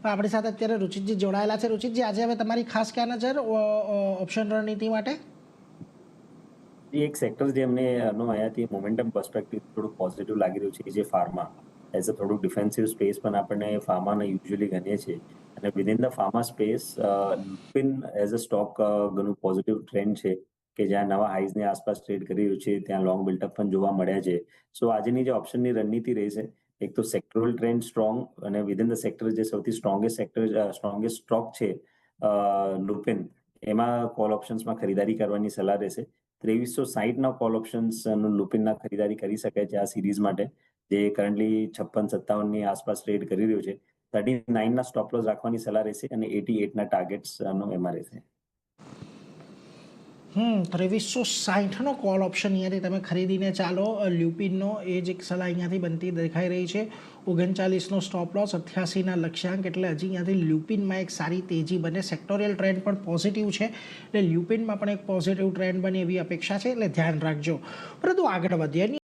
આપણી સાથે અત્યારે રુચિતજી જોડાયેલા છે. રુચિતજી, આજે હવે તમારી ખાસ ક્યાં નજર ઓપ્શન રણનીતિ માટે? એક સેક્ટર જે અમને અહીંયાથી મોમેન્ટમ પર્સપેક્ટિવ થોડું પોઝિટિવ લાગી રહ્યું છે જે ફાર્મા એઝ અ થોડું ડિફેન્સિવ સ્પેસ પણ આપણને ફાર્માને યુઝ્યુઅલી ગણીએ છીએ અને within the pharma space Lupin as a stock ઘણું પોઝિટિવ ટ્રેન્ડ છે કે જ્યાં નવા હાઈઝની આસપાસ ટ્રેડ કરી રહ્યું છે, ત્યાં લોંગ બિલ્ટઅપ પણ જોવા મળ્યા છે. સો આજની જે ઓપ્શનની રણનીતિ રહી છે, એક તો સેક્ટરલ ટ્રેન્ડ સ્ટ્રોંગ અને વિધિન ધ સેક્ટર જે સૌથી સ્ટ્રોંગેસ્ટ સ્ટોક છે લુપિન, એમાં કોલ ઓપ્શન્સમાં ખરીદારી કરવાની સલાહ રહેશે. 2360 કોલ ઓપ્શન્સ લુપિનના ખરીદારી કરી શકાય છે આ સિરીઝ માટે, જે કરન્ટલી 56-57 આસપાસ ટ્રેડ કરી રહ્યું છે. 39 સ્ટોપ લોસ રાખવાની સલાહ રહેશે અને 88 ટાર્ગેટ્સ એમાં રહેશે. 2360 કોલ ઓપ્શન અહીંયાથી તમે ખરીદીને ચાલો લ્યુપિનનો, એ જ એક સલાહ અહીંયાથી બનતી દેખાઈ રહી છે. 39 સ્ટોપ લોસ, 88 લક્ષ્યાંક, એટલે હજી અહીંયાથી લ્યુપિનમાં એક સારી તેજી બને. સેક્ટોરિયલ ટ્રેન્ડ પણ પોઝિટિવ છે, એટલે લ્યુપિનમાં પણ એક પોઝિટિવ ટ્રેન્ડ બને એવી અપેક્ષા છે, એટલે ધ્યાન રાખજો. પરંતુ આગળ વધીએ.